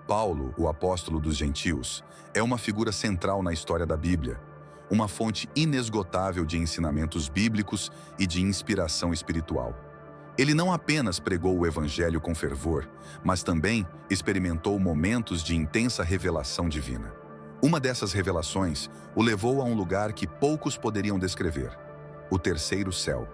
Paulo, o apóstolo dos gentios, é uma figura central na história da Bíblia, uma fonte inesgotável de ensinamentos bíblicos e de inspiração espiritual. Ele não apenas pregou o evangelho com fervor, mas também experimentou momentos de intensa revelação divina. Uma dessas revelações o levou a um lugar que poucos poderiam descrever: o terceiro céu.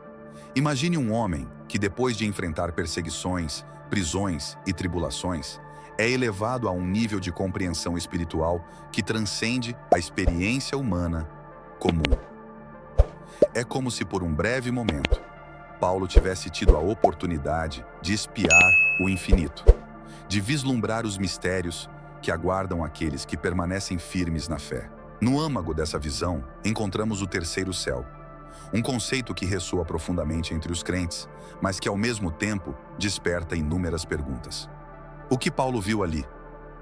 Imagine um homem que, depois de enfrentar perseguições, prisões e tribulações, é elevado a um nível de compreensão espiritual que transcende a experiência humana comum. É como se, por um breve momento, Paulo tivesse tido a oportunidade de espiar o infinito, de vislumbrar os mistérios que aguardam aqueles que permanecem firmes na fé. No âmago dessa visão, encontramos o terceiro céu, um conceito que ressoa profundamente entre os crentes, mas que, ao mesmo tempo, desperta inúmeras perguntas. O que Paulo viu ali?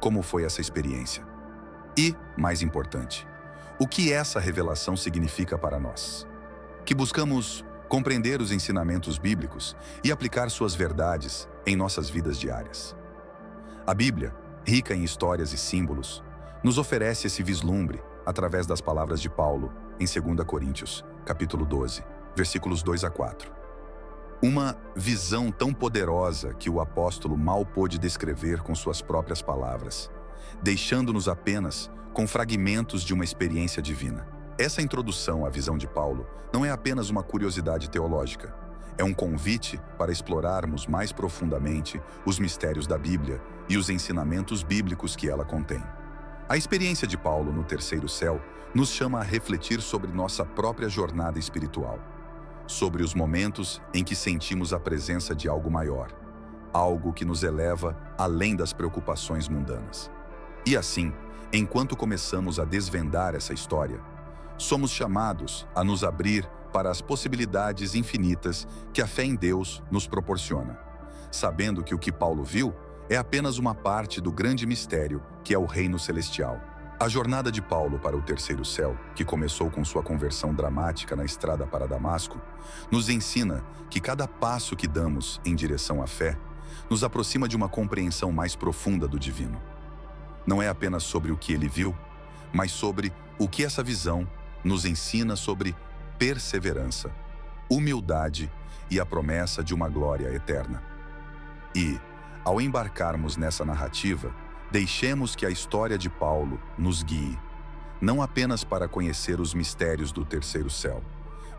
Como foi essa experiência? E, mais importante, o que essa revelação significa para nós, que buscamos compreender os ensinamentos bíblicos e aplicar suas verdades em nossas vidas diárias? A Bíblia, rica em histórias e símbolos, nos oferece esse vislumbre através das palavras de Paulo em 2 Coríntios, capítulo 12, versículos 2 a 4. Uma visão tão poderosa que o apóstolo mal pôde descrever com suas próprias palavras, deixando-nos apenas com fragmentos de uma experiência divina. Essa introdução à visão de Paulo não é apenas uma curiosidade teológica, é um convite para explorarmos mais profundamente os mistérios da Bíblia e os ensinamentos bíblicos que ela contém. A experiência de Paulo no terceiro céu nos chama a refletir sobre nossa própria jornada espiritual, sobre os momentos em que sentimos a presença de algo maior, algo que nos eleva além das preocupações mundanas. E assim, enquanto começamos a desvendar essa história, somos chamados a nos abrir para as possibilidades infinitas que a fé em Deus nos proporciona, sabendo que o que Paulo viu é apenas uma parte do grande mistério que é o reino celestial. A jornada de Paulo para o terceiro céu, que começou com sua conversão dramática na estrada para Damasco, nos ensina que cada passo que damos em direção à fé nos aproxima de uma compreensão mais profunda do divino. Não é apenas sobre o que ele viu, mas sobre o que essa visão nos ensina sobre perseverança, humildade e a promessa de uma glória eterna. E, ao embarcarmos nessa narrativa, deixemos que a história de Paulo nos guie, não apenas para conhecer os mistérios do terceiro céu,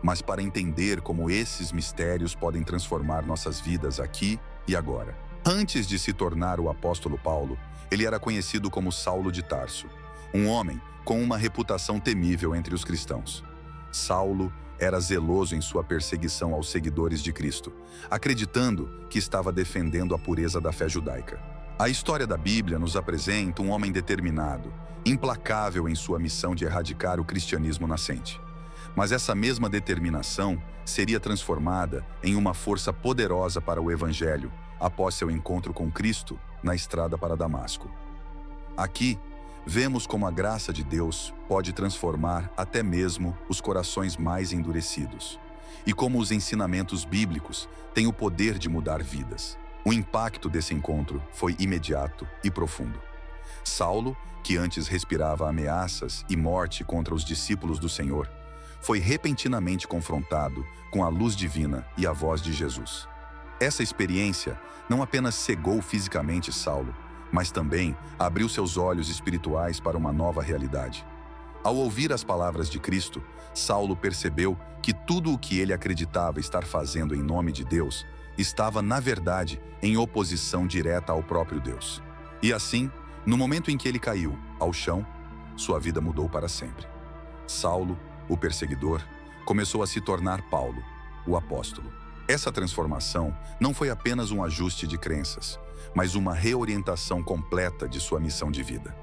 mas para entender como esses mistérios podem transformar nossas vidas aqui e agora. Antes de se tornar o apóstolo Paulo, ele era conhecido como Saulo de Tarso, um homem com uma reputação temível entre os cristãos. Saulo era zeloso em sua perseguição aos seguidores de Cristo, acreditando que estava defendendo a pureza da fé judaica. A história da Bíblia nos apresenta um homem determinado, implacável em sua missão de erradicar o cristianismo nascente. Mas essa mesma determinação seria transformada em uma força poderosa para o Evangelho após seu encontro com Cristo na estrada para Damasco. Aqui, vemos como a graça de Deus pode transformar até mesmo os corações mais endurecidos, e como os ensinamentos bíblicos têm o poder de mudar vidas. O impacto desse encontro foi imediato e profundo. Saulo, que antes respirava ameaças e morte contra os discípulos do Senhor, foi repentinamente confrontado com a luz divina e a voz de Jesus. Essa experiência não apenas cegou fisicamente Saulo, mas também abriu seus olhos espirituais para uma nova realidade. Ao ouvir as palavras de Cristo, Saulo percebeu que tudo o que ele acreditava estar fazendo em nome de Deus estava, na verdade, em oposição direta ao próprio Deus. E assim, no momento em que ele caiu ao chão, sua vida mudou para sempre. Saulo, o perseguidor, começou a se tornar Paulo, o apóstolo. Essa transformação não foi apenas um ajuste de crenças, mas uma reorientação completa de sua missão de vida.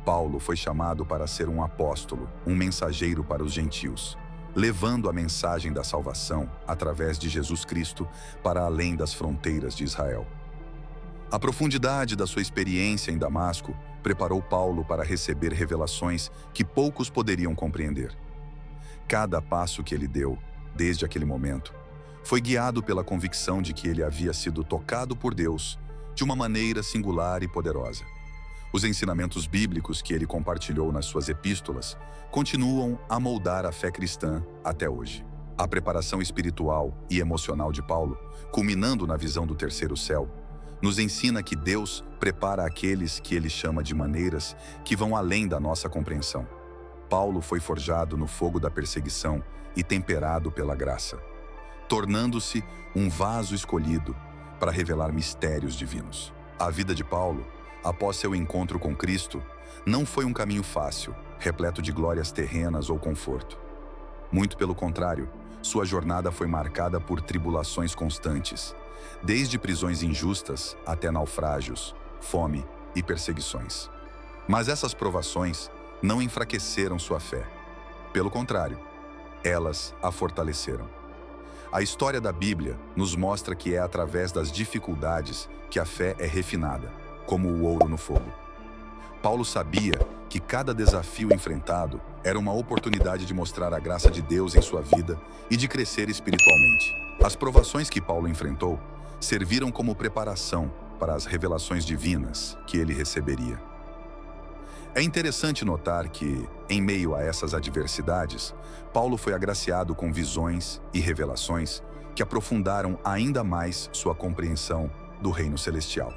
Paulo foi chamado para ser um apóstolo, um mensageiro para os gentios, levando a mensagem da salvação através de Jesus Cristo para além das fronteiras de Israel. A profundidade da sua experiência em Damasco preparou Paulo para receber revelações que poucos poderiam compreender. Cada passo que ele deu, desde aquele momento, foi guiado pela convicção de que ele havia sido tocado por Deus de uma maneira singular e poderosa. Os ensinamentos bíblicos que ele compartilhou nas suas epístolas continuam a moldar a fé cristã até hoje. A preparação espiritual e emocional de Paulo, culminando na visão do terceiro céu, nos ensina que Deus prepara aqueles que ele chama de maneiras que vão além da nossa compreensão. Paulo foi forjado no fogo da perseguição e temperado pela graça, tornando-se um vaso escolhido para revelar mistérios divinos. A vida de Paulo, após seu encontro com Cristo, não foi um caminho fácil, repleto de glórias terrenas ou conforto. Muito pelo contrário, sua jornada foi marcada por tribulações constantes, desde prisões injustas até naufrágios, fome e perseguições. Mas essas provações não enfraqueceram sua fé. Pelo contrário, elas a fortaleceram. A história da Bíblia nos mostra que é através das dificuldades que a fé é refinada, como o ouro no fogo. Paulo sabia que cada desafio enfrentado era uma oportunidade de mostrar a graça de Deus em sua vida e de crescer espiritualmente. As provações que Paulo enfrentou serviram como preparação para as revelações divinas que ele receberia. É interessante notar que, em meio a essas adversidades, Paulo foi agraciado com visões e revelações que aprofundaram ainda mais sua compreensão do reino celestial.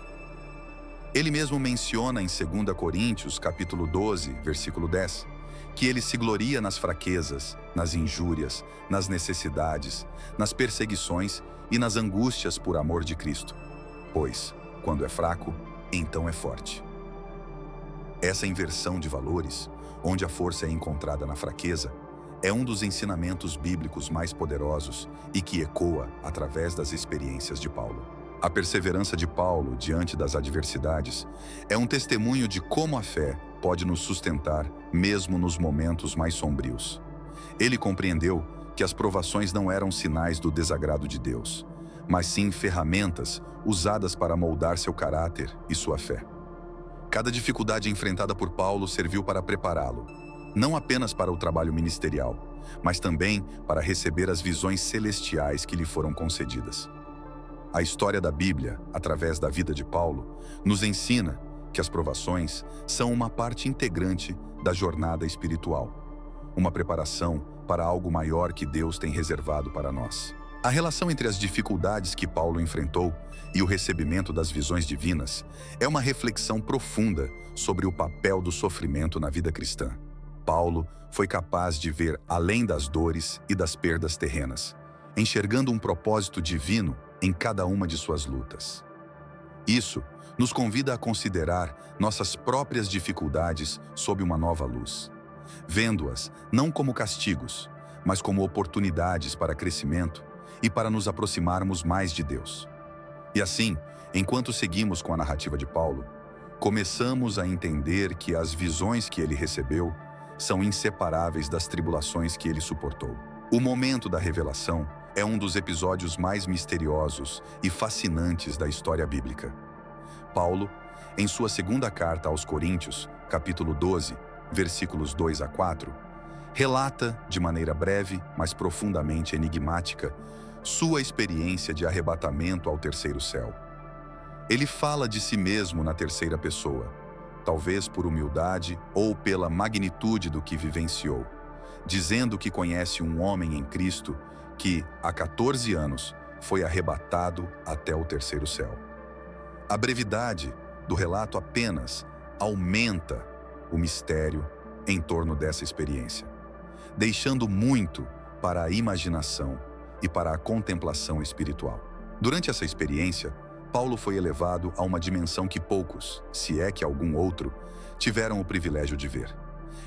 Ele mesmo menciona em 2 Coríntios, capítulo 12, versículo 10, que ele se gloria nas fraquezas, nas injúrias, nas necessidades, nas perseguições e nas angústias por amor de Cristo. Pois, quando é fraco, então é forte. Essa inversão de valores, onde a força é encontrada na fraqueza, é um dos ensinamentos bíblicos mais poderosos e que ecoa através das experiências de Paulo. A perseverança de Paulo diante das adversidades é um testemunho de como a fé pode nos sustentar mesmo nos momentos mais sombrios. Ele compreendeu que as provações não eram sinais do desagrado de Deus, mas sim ferramentas usadas para moldar seu caráter e sua fé. Cada dificuldade enfrentada por Paulo serviu para prepará-lo, não apenas para o trabalho ministerial, mas também para receber as visões celestiais que lhe foram concedidas. A história da Bíblia, através da vida de Paulo, nos ensina que as provações são uma parte integrante da jornada espiritual, uma preparação para algo maior que Deus tem reservado para nós. A relação entre as dificuldades que Paulo enfrentou e o recebimento das visões divinas é uma reflexão profunda sobre o papel do sofrimento na vida cristã. Paulo foi capaz de ver além das dores e das perdas terrenas, enxergando um propósito divino em cada uma de suas lutas. Isso nos convida a considerar nossas próprias dificuldades sob uma nova luz, vendo-as não como castigos, mas como oportunidades para crescimento e para nos aproximarmos mais de Deus. E assim, enquanto seguimos com a narrativa de Paulo, começamos a entender que as visões que ele recebeu são inseparáveis das tribulações que ele suportou. O momento da revelação é um dos episódios mais misteriosos e fascinantes da história bíblica. Paulo, em sua segunda carta aos Coríntios, capítulo 12, versículos 2 a 4, relata, de maneira breve, mas profundamente enigmática, sua experiência de arrebatamento ao terceiro céu. Ele fala de si mesmo na terceira pessoa, talvez por humildade ou pela magnitude do que vivenciou, dizendo que conhece um homem em Cristo que, há 14 anos, foi arrebatado até o terceiro céu. A brevidade do relato apenas aumenta o mistério em torno dessa experiência, deixando muito para a imaginação e para a contemplação espiritual. Durante essa experiência, Paulo foi elevado a uma dimensão que poucos, se é que algum outro, tiveram o privilégio de ver.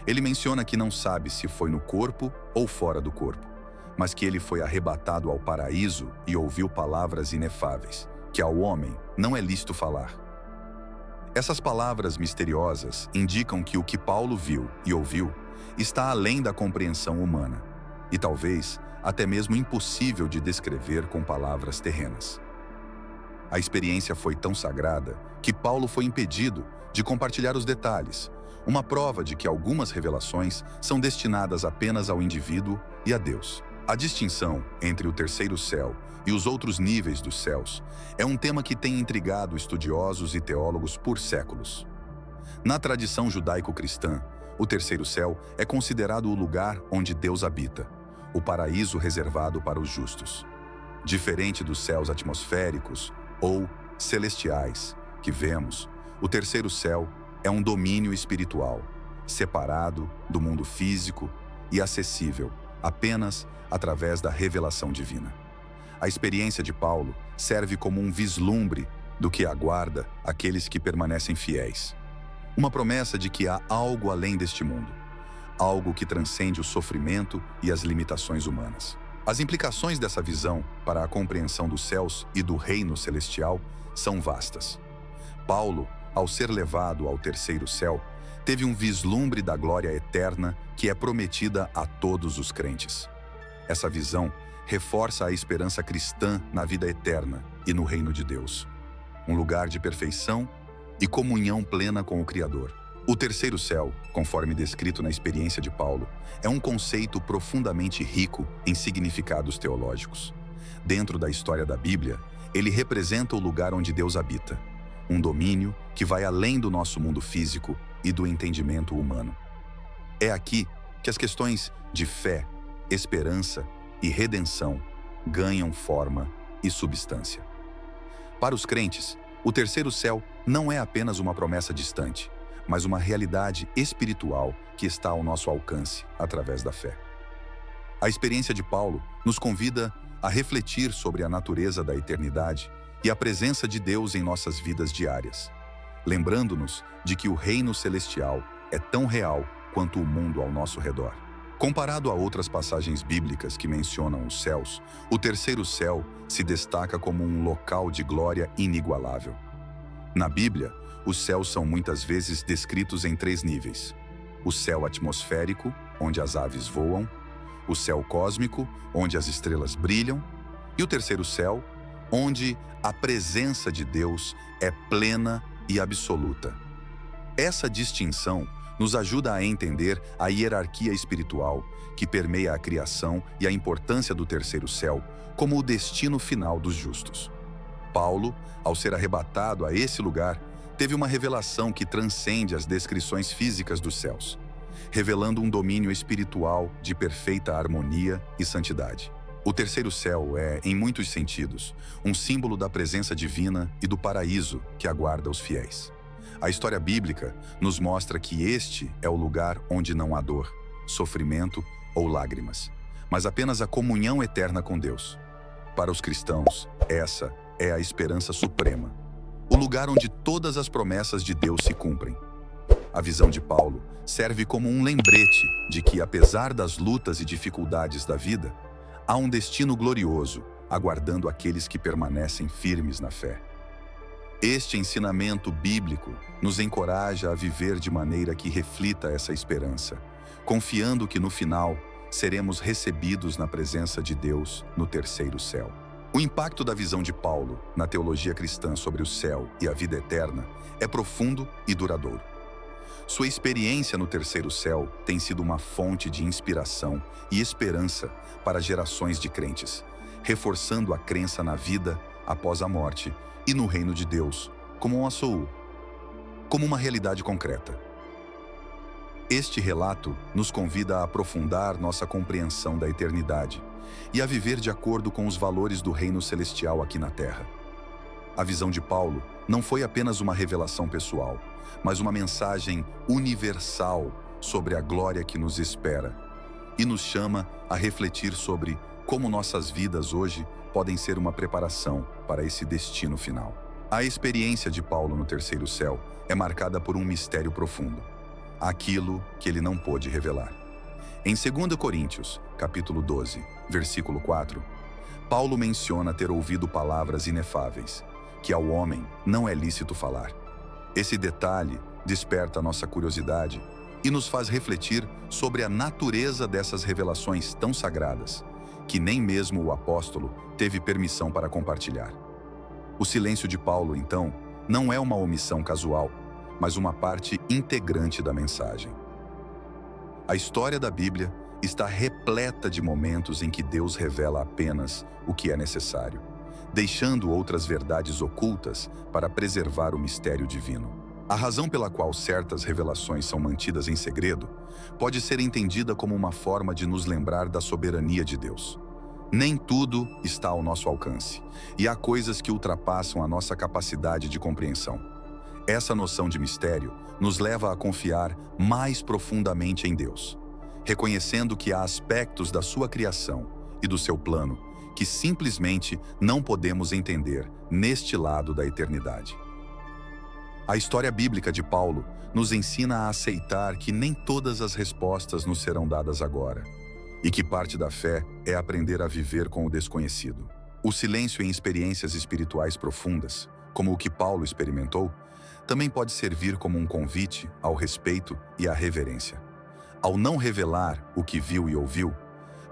Ele menciona que não sabe se foi no corpo ou fora do corpo, mas que ele foi arrebatado ao paraíso e ouviu palavras inefáveis, que ao homem não é lícito falar. Essas palavras misteriosas indicam que o que Paulo viu e ouviu está além da compreensão humana, e talvez até mesmo impossível de descrever com palavras terrenas. A experiência foi tão sagrada que Paulo foi impedido de compartilhar os detalhes, uma prova de que algumas revelações são destinadas apenas ao indivíduo e a Deus. A distinção entre o terceiro céu e os outros níveis dos céus é um tema que tem intrigado estudiosos e teólogos por séculos. Na tradição judaico-cristã, o terceiro céu é considerado o lugar onde Deus habita, o paraíso reservado para os justos. Diferente dos céus atmosféricos ou celestiais que vemos, o terceiro céu é um domínio espiritual, separado do mundo físico e acessível apenas através da revelação divina. A experiência de Paulo serve como um vislumbre do que aguarda aqueles que permanecem fiéis. Uma promessa de que há algo além deste mundo, algo que transcende o sofrimento e as limitações humanas. As implicações dessa visão para a compreensão dos céus e do reino celestial são vastas. Paulo, ao ser levado ao terceiro céu, teve um vislumbre da glória eterna que é prometida a todos os crentes. Essa visão reforça a esperança cristã na vida eterna e no reino de Deus, um lugar de perfeição e comunhão plena com o Criador. O terceiro céu, conforme descrito na experiência de Paulo, é um conceito profundamente rico em significados teológicos. Dentro da história da Bíblia, ele representa o lugar onde Deus habita, um domínio que vai além do nosso mundo físico e do entendimento humano. É aqui que as questões de fé, esperança e redenção ganham forma e substância. Para os crentes, o terceiro céu não é apenas uma promessa distante, mas uma realidade espiritual que está ao nosso alcance através da fé. A experiência de Paulo nos convida a refletir sobre a natureza da eternidade e a presença de Deus em nossas vidas diárias, lembrando-nos de que o reino celestial é tão real quanto o mundo ao nosso redor. Comparado a outras passagens bíblicas que mencionam os céus, o terceiro céu se destaca como um local de glória inigualável. Na Bíblia, os céus são muitas vezes descritos em 3 níveis: o céu atmosférico, onde as aves voam, o céu cósmico, onde as estrelas brilham, e o terceiro céu, onde a presença de Deus é plena e absoluta. Essa distinção nos ajuda a entender a hierarquia espiritual que permeia a criação e a importância do terceiro céu como o destino final dos justos. Paulo, ao ser arrebatado a esse lugar, teve uma revelação que transcende as descrições físicas dos céus, revelando um domínio espiritual de perfeita harmonia e santidade. O terceiro céu é, em muitos sentidos, um símbolo da presença divina e do paraíso que aguarda os fiéis. A história bíblica nos mostra que este é o lugar onde não há dor, sofrimento ou lágrimas, mas apenas a comunhão eterna com Deus. Para os cristãos, essa é a esperança suprema, o lugar onde todas as promessas de Deus se cumprem. A visão de Paulo serve como um lembrete de que, apesar das lutas e dificuldades da vida, há um destino glorioso aguardando aqueles que permanecem firmes na fé. Este ensinamento bíblico nos encoraja a viver de maneira que reflita essa esperança, confiando que no final seremos recebidos na presença de Deus no terceiro céu. O impacto da visão de Paulo na teologia cristã sobre o céu e a vida eterna é profundo e duradouro. Sua experiência no terceiro céu tem sido uma fonte de inspiração e esperança para gerações de crentes, reforçando a crença na vida após a morte e no reino de Deus, como um açougue, como uma realidade concreta. Este relato nos convida a aprofundar nossa compreensão da eternidade e a viver de acordo com os valores do reino celestial aqui na Terra. A visão de Paulo não foi apenas uma revelação pessoal, mas uma mensagem universal sobre a glória que nos espera e nos chama a refletir sobre como nossas vidas hoje podem ser uma preparação para esse destino final. A experiência de Paulo no terceiro céu é marcada por um mistério profundo, aquilo que ele não pôde revelar. Em 2 Coríntios, capítulo 12, versículo 4, Paulo menciona ter ouvido palavras inefáveis, que ao homem não é lícito falar. Esse detalhe desperta nossa curiosidade e nos faz refletir sobre a natureza dessas revelações tão sagradas, que nem mesmo o apóstolo teve permissão para compartilhar. O silêncio de Paulo, então, não é uma omissão casual, mas uma parte integrante da mensagem. A história da Bíblia está repleta de momentos em que Deus revela apenas o que é necessário, deixando outras verdades ocultas para preservar o mistério divino. A razão pela qual certas revelações são mantidas em segredo pode ser entendida como uma forma de nos lembrar da soberania de Deus. Nem tudo está ao nosso alcance, e há coisas que ultrapassam a nossa capacidade de compreensão. Essa noção de mistério nos leva a confiar mais profundamente em Deus, reconhecendo que há aspectos da sua criação e do seu plano que simplesmente não podemos entender neste lado da eternidade. A história bíblica de Paulo nos ensina a aceitar que nem todas as respostas nos serão dadas agora, e que parte da fé é aprender a viver com o desconhecido. O silêncio em experiências espirituais profundas, como o que Paulo experimentou, também pode servir como um convite ao respeito e à reverência. Ao não revelar o que viu e ouviu,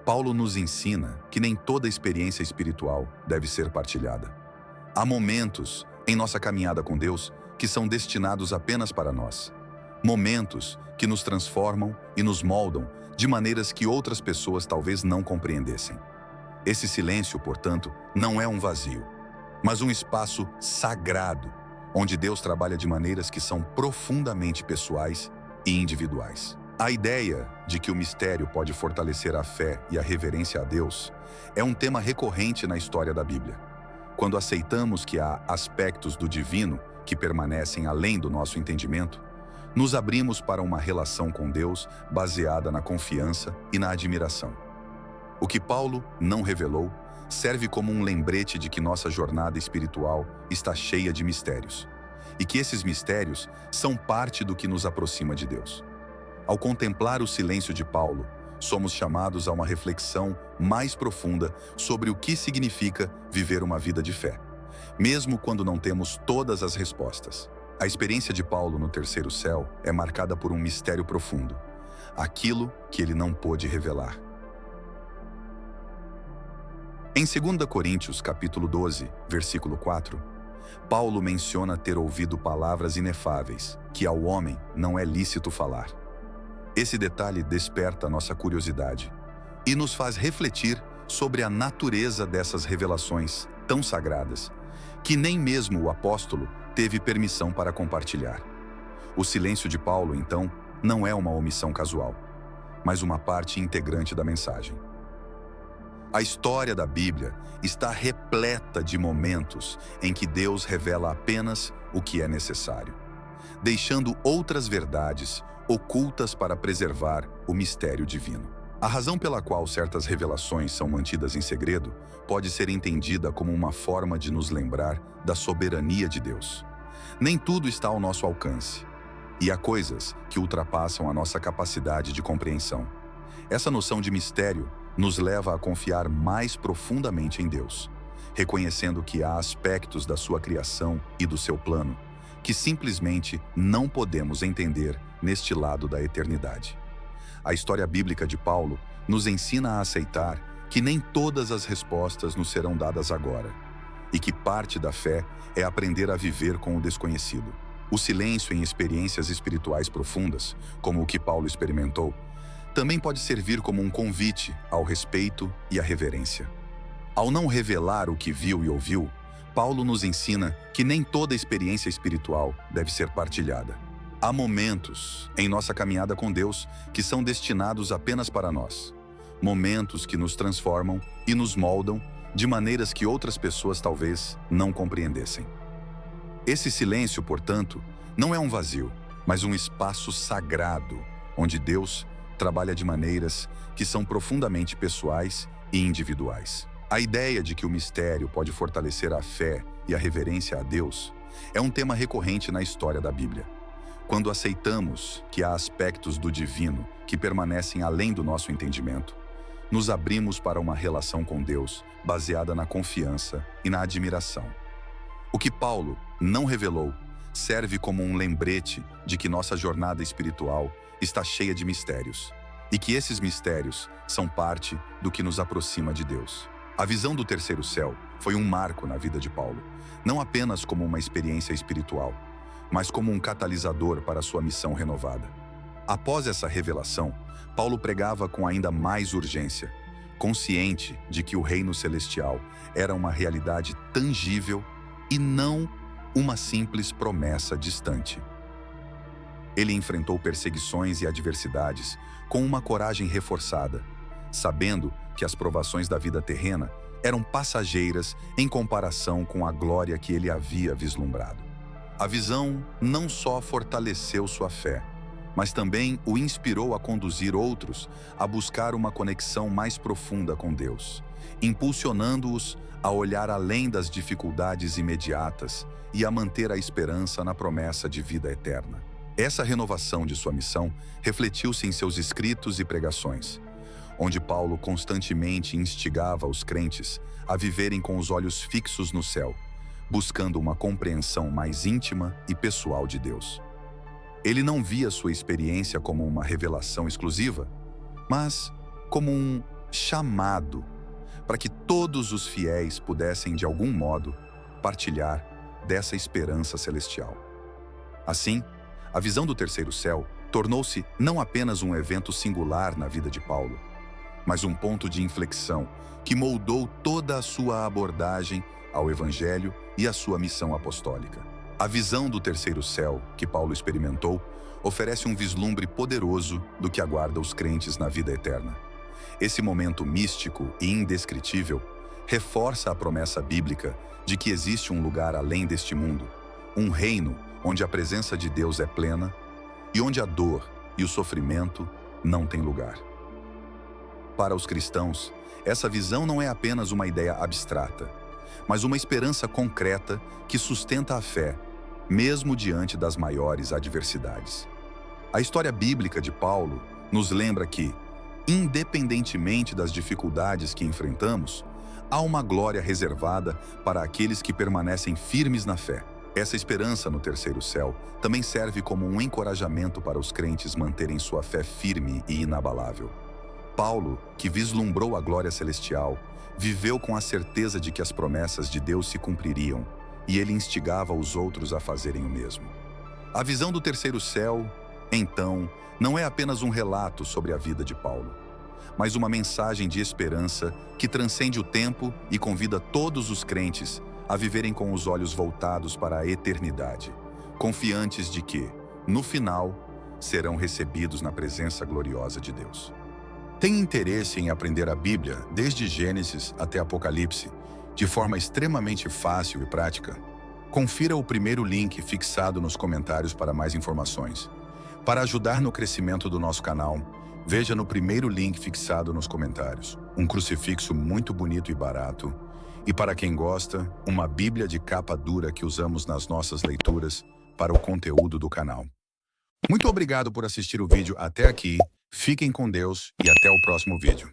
Paulo nos ensina que nem toda experiência espiritual deve ser partilhada. Há momentos em nossa caminhada com Deus que são destinados apenas para nós. Momentos que nos transformam e nos moldam de maneiras que outras pessoas talvez não compreendessem. Esse silêncio, portanto, não é um vazio, mas um espaço sagrado, onde Deus trabalha de maneiras que são profundamente pessoais e individuais. A ideia de que o mistério pode fortalecer a fé e a reverência a Deus é um tema recorrente na história da Bíblia. Quando aceitamos que há aspectos do divino que permanecem além do nosso entendimento, nos abrimos para uma relação com Deus baseada na confiança e na admiração. O que Paulo não revelou serve como um lembrete de que nossa jornada espiritual está cheia de mistérios, e que esses mistérios são parte do que nos aproxima de Deus. Ao contemplar o silêncio de Paulo, somos chamados a uma reflexão mais profunda sobre o que significa viver uma vida de fé, mesmo quando não temos todas as respostas. A experiência de Paulo no terceiro céu é marcada por um mistério profundo, aquilo que ele não pôde revelar. Em 2 Coríntios, capítulo 12, versículo 4, Paulo menciona ter ouvido palavras inefáveis, que ao homem não é lícito falar. Esse detalhe desperta nossa curiosidade e nos faz refletir sobre a natureza dessas revelações tão sagradas, que nem mesmo o apóstolo teve permissão para compartilhar. O silêncio de Paulo, então, não é uma omissão casual, mas uma parte integrante da mensagem. A história da Bíblia está repleta de momentos em que Deus revela apenas o que é necessário, deixando outras verdades ocultas para preservar o mistério divino. A razão pela qual certas revelações são mantidas em segredo pode ser entendida como uma forma de nos lembrar da soberania de Deus. Nem tudo está ao nosso alcance, e há coisas que ultrapassam a nossa capacidade de compreensão. Essa noção de mistério nos leva a confiar mais profundamente em Deus, reconhecendo que há aspectos da sua criação e do seu plano que simplesmente não podemos entender neste lado da eternidade. A história bíblica de Paulo nos ensina a aceitar que nem todas as respostas nos serão dadas agora, e que parte da fé é aprender a viver com o desconhecido. O silêncio em experiências espirituais profundas, como o que Paulo experimentou, também pode servir como um convite ao respeito e à reverência. Ao não revelar o que viu e ouviu, Paulo nos ensina que nem toda experiência espiritual deve ser partilhada. Há momentos em nossa caminhada com Deus que são destinados apenas para nós. Momentos que nos transformam e nos moldam de maneiras que outras pessoas talvez não compreendessem. Esse silêncio, portanto, não é um vazio, mas um espaço sagrado, onde Deus trabalha de maneiras que são profundamente pessoais e individuais. A ideia de que o mistério pode fortalecer a fé e a reverência a Deus é um tema recorrente na história da Bíblia. Quando aceitamos que há aspectos do divino que permanecem além do nosso entendimento, nos abrimos para uma relação com Deus baseada na confiança e na admiração. O que Paulo não revelou serve como um lembrete de que nossa jornada espiritual está cheia de mistérios, e que esses mistérios são parte do que nos aproxima de Deus. A visão do terceiro céu foi um marco na vida de Paulo, não apenas como uma experiência espiritual, mas como um catalisador para a sua missão renovada. Após essa revelação, Paulo pregava com ainda mais urgência, consciente de que o reino celestial era uma realidade tangível e não uma simples promessa distante. Ele enfrentou perseguições e adversidades com uma coragem reforçada, sabendo que as provações da vida terrena eram passageiras em comparação com a glória que ele havia vislumbrado. A visão não só fortaleceu sua fé, mas também o inspirou a conduzir outros a buscar uma conexão mais profunda com Deus, impulsionando-os a olhar além das dificuldades imediatas e a manter a esperança na promessa de vida eterna. Essa renovação de sua missão refletiu-se em seus escritos e pregações, onde Paulo constantemente instigava os crentes a viverem com os olhos fixos no céu, buscando uma compreensão mais íntima e pessoal de Deus. Ele não via sua experiência como uma revelação exclusiva, mas como um chamado para que todos os fiéis pudessem, de algum modo, partilhar dessa esperança celestial. Assim, a visão do terceiro céu tornou-se não apenas um evento singular na vida de Paulo, mas um ponto de inflexão que moldou toda a sua abordagem ao Evangelho e à sua missão apostólica. A visão do terceiro céu que Paulo experimentou oferece um vislumbre poderoso do que aguarda os crentes na vida eterna. Esse momento místico e indescritível reforça a promessa bíblica de que existe um lugar além deste mundo, um reino onde a presença de Deus é plena e onde a dor e o sofrimento não têm lugar. Para os cristãos, essa visão não é apenas uma ideia abstrata, mas uma esperança concreta que sustenta a fé, mesmo diante das maiores adversidades. A história bíblica de Paulo nos lembra que, independentemente das dificuldades que enfrentamos, há uma glória reservada para aqueles que permanecem firmes na fé. Essa esperança no terceiro céu também serve como um encorajamento para os crentes manterem sua fé firme e inabalável. Paulo, que vislumbrou a glória celestial, viveu com a certeza de que as promessas de Deus se cumpririam, e ele instigava os outros a fazerem o mesmo. A visão do terceiro céu, então, não é apenas um relato sobre a vida de Paulo, mas uma mensagem de esperança que transcende o tempo e convida todos os crentes a viverem com os olhos voltados para a eternidade, confiantes de que, no final, serão recebidos na presença gloriosa de Deus. Tem interesse em aprender a Bíblia, desde Gênesis até Apocalipse, de forma extremamente fácil e prática? Confira o primeiro link fixado nos comentários para mais informações. Para ajudar no crescimento do nosso canal, veja no primeiro link fixado nos comentários um crucifixo muito bonito e barato, e para quem gosta, uma Bíblia de capa dura que usamos nas nossas leituras para o conteúdo do canal. Muito obrigado por assistir o vídeo até aqui, fiquem com Deus e até o próximo vídeo.